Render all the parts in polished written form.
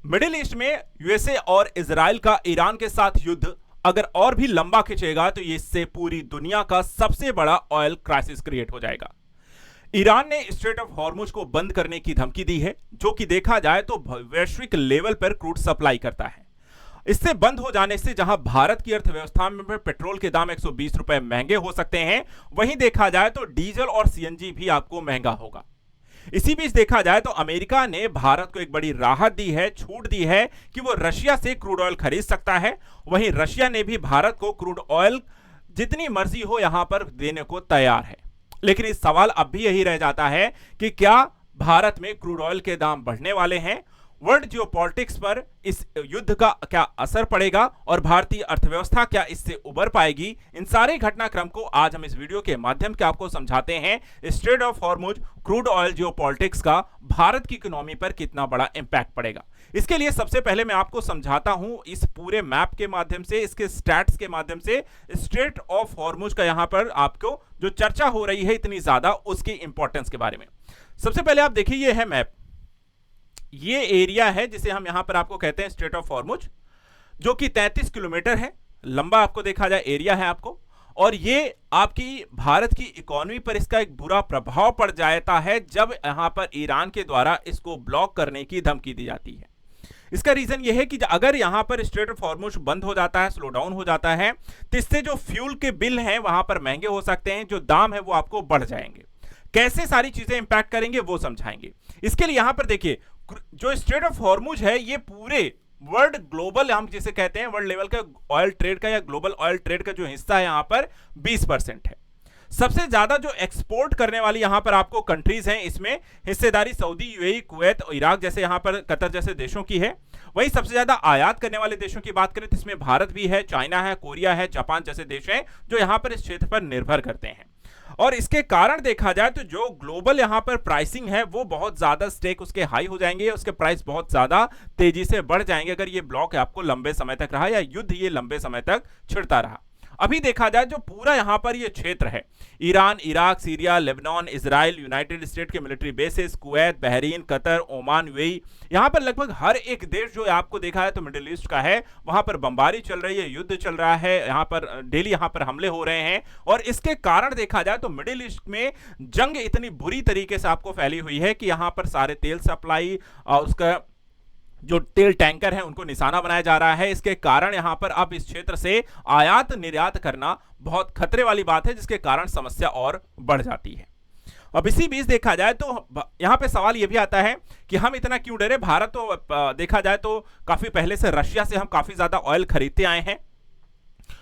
Middle east में USA और Israel का ईरान के साथ युद्ध अगर और भी लंबा खिंचेगा तो इससे पूरी दुनिया का सबसे बड़ा ऑयल क्राइसिस क्रिएट हो जाएगा। ईरान ने स्ट्रेट ऑफ हॉर्मुज को बंद करने की धमकी दी है, जो कि देखा जाए तो वैश्विक लेवल पर क्रूड सप्लाई करता है। इससे बंद हो जाने से जहां भारत की अर्थव्यवस्था में पेट्रोल के दाम 120 रुपए महंगे हो सकते हैं, वहीं देखा जाए तो डीजल और सीएनजी भी आपको महंगा होगा। इसी बीच देखा जाए तो अमेरिका ने भारत को एक बड़ी राहत दी है, छूट दी है कि वो रशिया से क्रूड ऑयल खरीद सकता है। वहीं रशिया ने भी भारत को क्रूड ऑयल जितनी मर्जी हो यहां पर देने को तैयार है। लेकिन इस सवाल अब भी यही रह जाता है कि क्या भारत में क्रूड ऑयल के दाम बढ़ने वाले हैं? वर्ल्ड जियोपॉलिटिक्स पर इस युद्ध का क्या असर पड़ेगा और भारतीय अर्थव्यवस्था क्या इससे उबर पाएगी? इन सारे घटनाक्रम को आज हम इस वीडियो के माध्यम से आपको समझाते हैं। Straight of Hormuz crude oil geopolitics का भारत की इकोनॉमी पर कितना बड़ा इंपैक्ट पड़ेगा। इसके लिए सबसे पहले मैं आपको समझाता हूं इस पूरे मैप के माध्यम से, इसके स्टैट्स के माध्यम से, स्ट्रेट ऑफ हॉर्मुज का यहां पर आपको जो चर्चा हो रही है इतनी ज्यादा, उसकी इंपॉर्टेंस के बारे में। सबसे पहले आप देखिए, ये है मैप। ये एरिया है जिसे हम यहां पर आपको कहते हैं स्ट्रेट ऑफ हॉर्मुज, जो कि 33 किलोमीटर है लंबा, आपको देखा जाए एरिया है आपको। और ये आपकी भारत की इकोनॉमी पर इसका एक बुरा प्रभाव पड़ जाता है जब यहां पर ईरान के द्वारा इसको ब्लॉक करने की धमकी दी जाती है। इसका रीजन यह है कि अगर यहां पर स्ट्रेट ऑफ हॉर्मुज बंद हो जाता है, स्लो डाउन हो जाता है, तो इससे जो फ्यूल के बिल हैं वहां पर महंगे हो सकते हैं, जो दाम है वो आपको बढ़ जाएंगे। कैसे सारी चीजें इंपैक्ट करेंगे वो समझाएंगे। इसके लिए यहां पर देखिए, जो स्ट्रेट ऑफ हॉर्मुज है ये पूरे वर्ल्ड ग्लोबल, हम जिसे कहते हैं वर्ल्ड लेवल का ऑयल ट्रेड का या ग्लोबल ऑयल ट्रेड का जो हिस्सा है यहां पर 20% है। सबसे ज्यादा जो एक्सपोर्ट करने वाली यहां पर आपको कंट्रीज हैं, इसमें हिस्सेदारी सऊदी, यूएई, कुवैत और इराक जैसे यहां पर कतर जैसे देशों की है। वहीं सबसे ज्यादा आयात करने वाले देशों की बात करें तो इसमें भारत भी है, चाइना है, कोरिया है, जापान जैसे देश हैं जो यहां पर इस क्षेत्र पर निर्भर करते हैं। और इसके कारण देखा जाए तो जो ग्लोबल यहां पर प्राइसिंग है वो बहुत ज्यादा स्टेक उसके हाई हो जाएंगे, उसके प्राइस बहुत ज्यादा तेजी से बढ़ जाएंगे अगर ये ब्लॉक आपको लंबे समय तक रहा या युद्ध ये लंबे समय तक छिड़ता रहा। अभी देखा जाए जो पूरा यहां पर ये क्षेत्र है, Iran, Iraq, Syria, Lebanon, Israel, United State के military bases, Kuwait, Bahrain, Qatar, Oman, UAE, यहां पर लगभग हर एक देश जो आपको देखा है तो मिडिल ईस्ट का है, वहां पर बमबारी चल रही है, युद्ध चल रहा है, यहां पर डेली यहां पर हमले हो रहे हैं। और इसके कारण देखा जाए तो मिडिल ईस्ट में जंग इतनी बुरी तरीके से आपको फैली हुई है कि यहां पर सारे तेल सप्लाई, उसका जो तेल टैंकर हैं उनको निशाना बनाया जा रहा है। इसके कारण यहां पर अब इस क्षेत्र से आयात निर्यात करना बहुत खतरे वाली बात है, जिसके कारण समस्या और बढ़ जाती है। अब इसी बीच देखा जाए तो यहां पे सवाल यह भी आता है कि हम इतना क्यों डरे। भारत तो देखा जाए तो काफी पहले से रशिया से हम काफी ज्यादा ऑयल खरीदते आए हैं।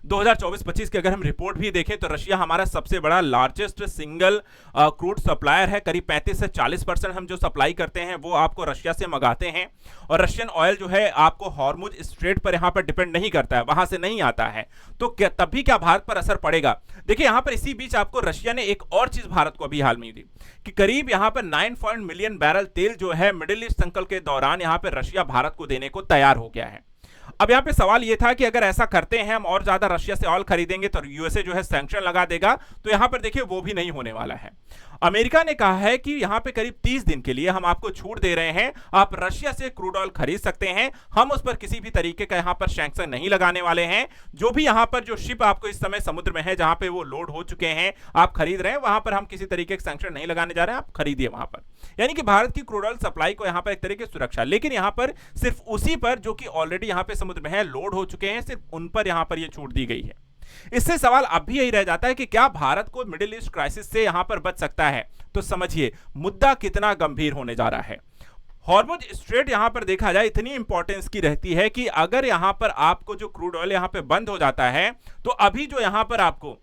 2024-25 की अगर हम रिपोर्ट भी देखें तो रशिया हमारा सबसे बड़ा लार्जेस्ट सिंगल क्रूड सप्लायर है। करीब 35 से 40% हम जो सप्लाई करते हैं वो आपको रशिया से मंगाते हैं। और रशियन ऑयल जो है आपको हॉर्मुज स्ट्रेट पर यहां पर डिपेंड नहीं करता है, वहां से नहीं आता है। तो क्या तब भी क्या भारत पर असर पड़ेगा? देखिए यहां पर इसी बीच आपको रशिया ने एक और चीज भारत को अभी हाल में दी कि करीब यहां पर 9 मिलियन बैरल तेल जो है मिडिल ईस्ट संकल्प के दौरान यहां पर रशिया भारत को देने को तैयार हो गया है। अब यहां पे सवाल यह था कि अगर ऐसा करते हैं हम और ज्यादा रशिया से ऑयल खरीदेंगे तो यूएसए जो है सैंक्शन लगा देगा, तो यहां पर देखिए वो भी नहीं होने वाला है। अमेरिका ने कहा है कि यहां पे करीब 30 दिन के लिए हम आपको छूट दे रहे हैं, आप रशिया से क्रूड ऑयल खरीद सकते हैं, हम उस पर किसी भी तरीके का यहां पर सैंक्शन नहीं लगाने वाले हैं। जो भी यहां पर जो शिप आपको इस समय समुद्र में है जहां पे वो लोड हो चुके हैं, आप खरीद रहे हैं, वहां पर हम किसी तरीके का सैंक्शन नहीं लगाने जा रहे हैं, आप खरीदिए वहां पर। यानी कि भारत की क्रूड ऑयल सप्लाई को यहां पर एक तरीके से सुरक्षा, लेकिन यहां पर सिर्फ उसी पर जो कि ऑलरेडी यहां पे समुद्र में है, लोड हो चुके हैं, सिर्फ उन पर यहां पर यह छूट दी गई है। इससे सवाल अब भी यही रह जाता है कि क्या भारत को मिडिल ईस्ट क्राइसिस से यहां पर बच सकता है? तो समझिए मुद्दा कितना गंभीर होने जा रहा है। हॉर्मुज स्ट्रेट यहां पर देखा जाए इतनी इंपॉर्टेंस की रहती है कि अगर यहां पर आपको जो क्रूड ऑयल यहां पे बंद हो जाता है तो अभी जो यहां पर आपको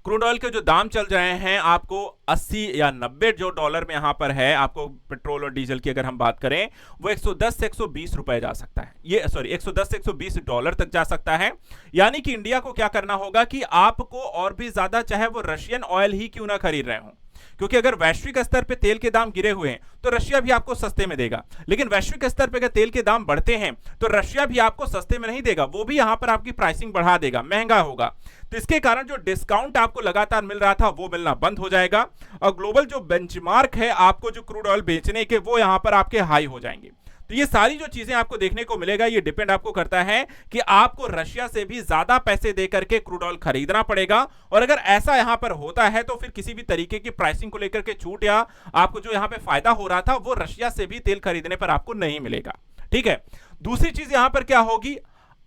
क्रूड ऑयल के जो दाम चल रहे हैं आपको 80 या 90 जो डॉलर में यहां पर है, आपको पेट्रोल और डीजल की अगर हम बात करें वो 110 से 120 रुपए जा सकता है, ये सॉरी 110 से 120 डॉलर तक जा सकता है। यानी कि इंडिया को क्या करना होगा कि आपको और भी ज्यादा, चाहे वो रशियन ऑयल ही क्यों ना खरीद रहे हो, क्योंकि अगर वैश्विक स्तर पे तेल के दाम गिरे हुए हैं तो रशिया भी आपको सस्ते में देगा, लेकिन वैश्विक स्तर पे अगर तेल के दाम बढ़ते हैं तो रशिया भी आपको सस्ते में नहीं देगा, वो भी यहां पर आपकी प्राइसिंग बढ़ा देगा, महंगा होगा। तो इसके कारण जो डिस्काउंट आपको लगातार मिल रहा था वो मिलना बंद हो जाएगा और ग्लोबल जो बेंचमार्क है आपको जो क्रूड ऑयल बेचने के, वो यहां पर आपके हाई हो जाएंगे। तो ये सारी जो चीजें आपको देखने को मिलेगा, ये डिपेंड आपको करता है कि आपको रशिया से भी ज्यादा पैसे देकर के क्रूड ऑयल खरीदना पड़ेगा, और अगर ऐसा यहां पर होता है तो फिर किसी भी तरीके की प्राइसिंग को लेकर के छूट या आपको जो यहां पे फायदा हो रहा था वो रशिया से भी तेल खरीदने पर आपको नहीं मिलेगा। ठीक है, दूसरी चीज यहां पर क्या होगी,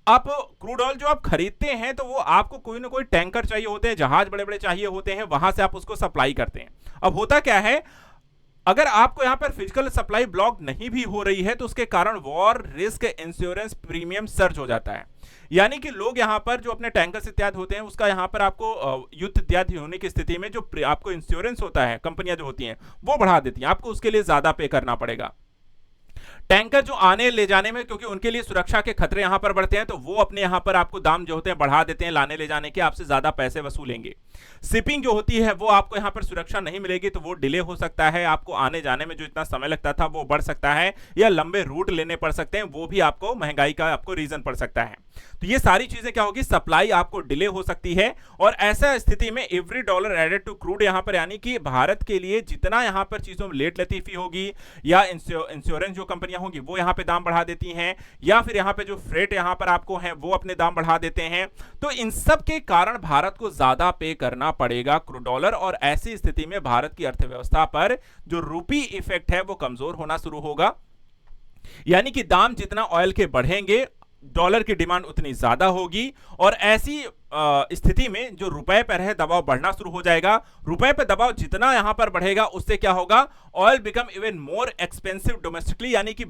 आप क्रूड ऑयल जो आप खरीदते हैं तो वो आपको कोई ना कोई टैंकर चाहिए होते हैं, जहाज बड़े बड़े चाहिए होते हैं, वहां से आप उसको सप्लाई करते हैं। अब होता क्या है, अगर आपको यहां पर फिजिकल सप्लाई ब्लॉक नहीं भी हो रही है तो उसके कारण war risk insurance premium surge हो जाता है। यानी कि लोग यहां पर जो अपने टैंकर इत्यादि होते हैं उसका यहां पर आपको युद्ध इत्यादि होने की स्थिति में जो आपको इंश्योरेंस होता है, कंपनियां जो होती हैं वो बढ़ा देती हैं, आपको उसके लिए ज्यादा पे करना पड़ेगा। टैंकर जो आने ले जाने में, क्योंकि उनके लिए सुरक्षा के खतरे यहां पर बढ़ते हैं, तो वो अपने यहां पर आपको दाम जो होते हैं बढ़ा देते हैं, लाने ले जाने के आपसे ज्यादा पैसे वसूलेंगे। शिपिंग जो होती है वो आपको यहां पर सुरक्षा नहीं मिलेगी तो वो डिले हो सकता है, आपको आने जाने में जो इतना समय लगता था वो बढ़ सकता है, या लंबे रूट लेने पड़ सकते हैं, वो भी आपको महंगाई का आपको रीजन पड़ सकता है। तो ये सारी चीजें क्या होगी, सप्लाई आपको डिले हो सकती है, और ऐसा स्थिति में every dollar added to crude यहां पर, यानी कि भारत के लिए जितना यहां पर चीजों में लेट लतीफी होगी या इंश्योरेंस जो कंपनियां होंगी वो यहां पे दाम बढ़ा देती हैं, या फिर यहां पे जो फ्रेट यहां पर आपको है वो अपने दाम बढ़ा देते हैं, तो इन सब के कारण भारत को ज्यादा पे करना पड़ेगा क्रूड डॉलर, और ऐसी स्थिति में भारत की अर्थव्यवस्था पर जो रूपी इफेक्ट है वो कमजोर होना शुरू होगा। यानी कि दाम जितना ऑयल के बढ़ेंगे डॉलर की डिमांड उतनी ज्यादा होगी, और ऐसी स्थिति में जो रुपए पर है दबाव बढ़ना शुरू हो जाएगा। रुपए पर दबाव जितना यहां पर बढ़ेगा उससे क्या होगा, oil become even more expensive domestically, यानी कि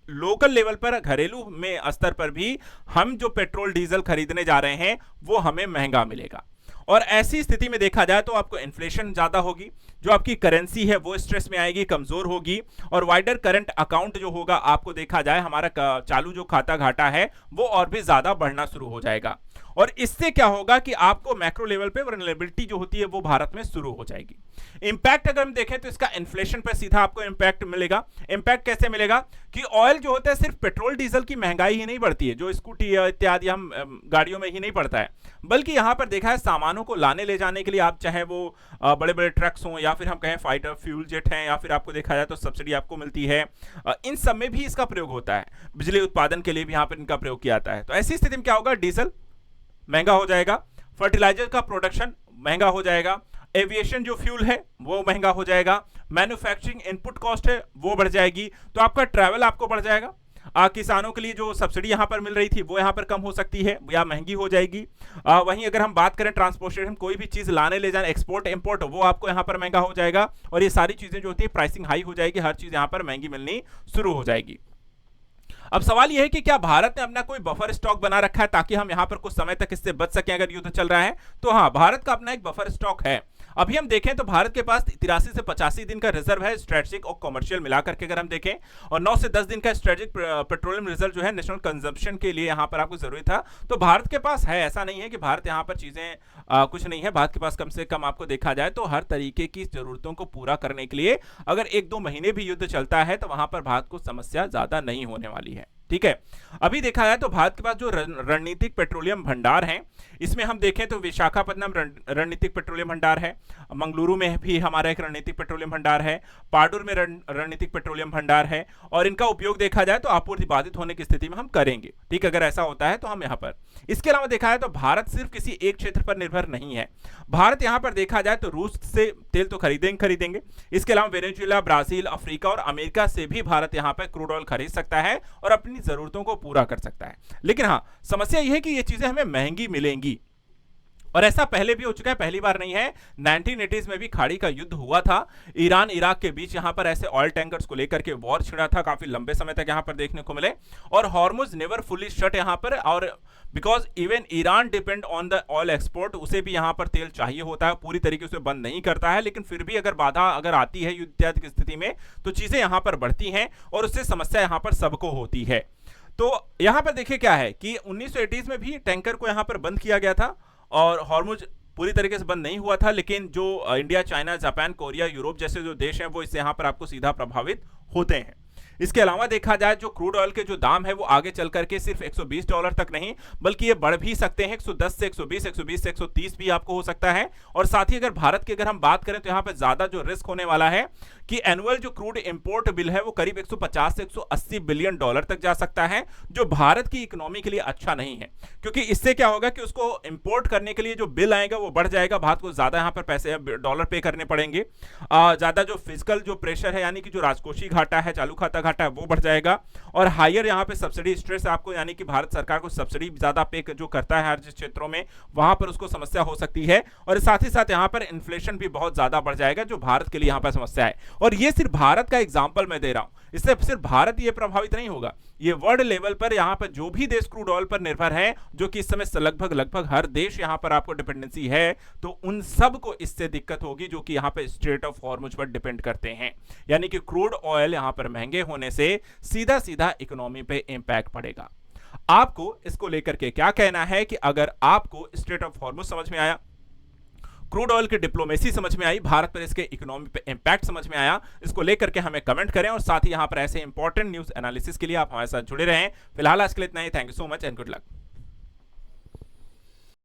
लोकल लेवल पर, घरेलू में स्तर पर भी हम जो पेट्रोल डीजल खरीदने जा रहे हैं वो हमें महंगा मिलेगा। और ऐसी स्थिति में देखा जाए तो आपको इन्फ्लेशन ज्यादा होगी, जो आपकी करेंसी है वो स्ट्रेस में आएगी, कमजोर होगी, और वाइडर करंट अकाउंट जो होगा आपको देखा जाए हमारा चालू जो खाता घाटा है वो और भी ज्यादा बढ़ना शुरू हो जाएगा। और इससे क्या होगा कि आपको मैक्रो लेवल पे वल्नरेबिलिटी जो होती है वो भारत में शुरू हो जाएगी। इंपैक्ट अगर हम देखें तो इसका इन्फ्लेशन पर सीधा आपको इंपैक्ट मिलेगा। इंपैक्ट कैसे मिलेगा कि ऑयल जो होता है, सिर्फ पेट्रोल डीजल की महंगाई ही नहीं बढ़ती है जो स्कूटी इत्यादि हम गाड़ियों में ही नहीं पड़ता है, बल्कि यहां पर देखा है सामानों को लाने ले जाने के लिए, आप चाहे वो बड़े बड़े ट्रक्स हों या फिर हम कहें फाइटर फ्यूल जेट हैं, या फिर आपको देखा जाए तो सब्सिडी आपको मिलती है, इन सब में भी इसका प्रयोग होता है। बिजली उत्पादन के लिए भी यहां पर इनका प्रयोग किया जाता है। तो ऐसी स्थिति में क्या होगा, डीजल महंगा हो जाएगा, फर्टिलाइजर का प्रोडक्शन महंगा हो जाएगा, एविएशन जो फ्यूल है वो महंगा हो जाएगा, मैन्युफैक्चरिंग इनपुट कॉस्ट है वो बढ़ जाएगी, तो आपका ट्रैवल आपको बढ़ जाएगा। किसानों के लिए जो सब्सिडी यहां पर मिल रही थी वो यहां पर कम हो सकती है या महंगी हो जाएगी। वहीं अगर हम बात करें ट्रांसपोर्टेशन, कोई भी चीज लाने ले जाने, एक्सपोर्ट इंपोर्ट, वो आपको यहां पर महंगा हो जाएगा, और ये सारी चीजें जो होती है प्राइसिंग हाई हो जाएगी, हर चीज यहां पर महंगी मिलनी शुरू हो जाएगी। अब सवाल यह है कि क्या भारत ने अपना कोई बफर स्टॉक बना रखा है ताकि हम यहां पर कुछ समय तक इससे बच सकें अगर युद्ध चल रहा है? तो हाँ, भारत का अपना एक बफर स्टॉक है। अभी हम देखें तो भारत के पास 83 से 85 दिन का रिजर्व है, स्ट्रेटेजिक और कमर्शियल मिलाकर के अगर हम देखें, और 9 से 10 दिन का स्ट्रेटेजिक पेट्रोलियम रिजर्व जो है नेशनल कंजम्पशन के लिए यहां पर आपको जरूरी था, तो भारत के पास है। ऐसा नहीं है कि भारत यहां पर चीजें कुछ नहीं है, भारत के पास कम से कम आपको देखा जाए तो हर तरीके की जरूरतों को पूरा करने के लिए अगर 1-2 महीने भी युद्ध चलता है तो वहां पर भारत को समस्या ज्यादा नहीं होने वाली है। ठीक है, अभी देखा जाए तो भारत के पास जो रणनीतिक पेट्रोलियम भंडार हैं, इसमें हम देखें तो विशाखापट्टनम रणनीतिक पेट्रोलियम भंडार है, मंगलुरु में भी हमारा एक रणनीतिक पेट्रोलियम भंडार है, पाडुर में रणनीतिक पेट्रोलियम भंडार है, और इनका उपयोग देखा जाए तो आपूर्ति बाधित होने की स्थिति में हम करेंगे। ठीक, अगर ऐसा होता है तो हम यहाँ पर। इसके अलावा देखा जाए तो भारत सिर्फ किसी एक क्षेत्र पर निर्भर नहीं है। भारत यहाँ पर देखा जाए तो रूस से तेल तो खरीदेंगे, इसके अलावा वेनेजुएला, ब्राजील, अफ्रीका और अमेरिका से भी भारत यहाँ पर क्रूड ऑयल खरीद सकता है और अपनी जरूरतों को पूरा कर सकता है। लेकिन हाँ, समस्या यह है कि ये चीजें हमें महंगी मिलेंगी, और ऐसा पहले भी हो चुका है, पहली बार नहीं है। 1980s में भी खाड़ी का युद्ध हुआ था, ईरान इराक के बीच यहां पर ऐसे ऑयल टैंकर्स को लेकर के वॉर छिड़ा था, काफी लंबे समय तक यहां पर देखने को मिले, और हॉर्मुज नेवर फुली शट यहां पर, और because even Iran depend on the oil export, उसे भी यहां पर तेल चाहिए होता है, पूरी तरीके से बंद नहीं करता है, लेकिन फिर भी अगर बाधा अगर आती है युद्ध इत्यादि की स्थिति में तो चीजें यहां पर बढ़ती हैं, और उससे समस्या यहां पर सबको होती है। तो यहां पर देखिए क्या है कि 1980s में भी टैंकर को यहां पर बंद किया गया था, और हॉर्मुज पूरी तरीके से बंद नहीं हुआ था, लेकिन जो India, China, Japan, Korea, Europe जैसे जो देश हैं वो इससे यहां पर आपको सीधा प्रभावित होते हैं। इसके अलावा देखा जाए जो क्रूड ऑयल के जो दाम है वो आगे चल करके सिर्फ $120 तक नहीं बल्कि ये बढ़ भी सकते हैं, 110 से 120, 120 से 130 भी आपको हो सकता है। और साथ ही अगर भारत की अगर हम बात करें तो यहाँ पे ज्यादा जो रिस्क होने वाला है कि एनुअल जो क्रूड इंपोर्ट बिल है वो करीब 150 से 180 बिलियन डॉलर तक जा सकता है, जो भारत की इकोनॉमी के लिए अच्छा नहीं है, क्योंकि इससे क्या होगा कि उसको इंपोर्ट करने के लिए जो बिल आएगा वो बढ़ जाएगा, भारत को ज्यादा यहाँ पर पैसे डॉलर पे करने पड़ेंगे, ज्यादा जो फिजिकल जो प्रेशर है यानी कि जो राजकोषीय घाटा है, चालू खाता घाटा है वो बढ़ जाएगा, और हायर यहाँ पे सब्सिडी स्ट्रेस आपको यानी कि भारत सरकार को सब्सिडी ज्यादा पे जो करता है हर जिस क्षेत्रों में वहां पर उसको समस्या हो सकती है, और साथ ही साथ यहाँ पर इन्फ्लेशन भी बहुत ज्यादा बढ़ जाएगा जो भारत के लिए यहाँ पर समस्या है। और ये सिर्फ भारत का एग्जाम्पल मैं दे रहा हूं, इससे सिर्फ भारत ये प्रभावित नहीं होगा, ये वर्ल्ड लेवल पर यहाँ पर जो भी देश क्रूड ऑयल पर निर्भर है, जो कि इस समय लगभग हर देश यहाँ पर आपको डिपेंडेंसी है, तो उन सब को इससे दिक्कत होगी जो कि यहाँ पर स्ट्रेट ऑफ हॉर्मुज पर डिपेंड करते हैं। यानी कि क्रूड ऑयल यहाँ पर महंगे होने से सीधा सीधा इकोनॉमी पे इंपैक्ट पड़ेगा। आपको इसको लेकर के क्या कहना है कि अगर आपको स्ट्रेट ऑफ हॉर्मुज समझ में आया, क्रूड ऑयल की डिप्लोमेसी समझ में आई, भारत पर इसके इकोनॉमी पे इंपैक्ट समझ में आया, इसको लेकर के हमें कमेंट करें, और साथ ही यहां पर ऐसे इंपॉर्टेंट न्यूज एनालिसिस के लिए आप हमारे साथ जुड़े रहें। फिलहाल आज के लिए इतना ही। Thank you so much and good luck.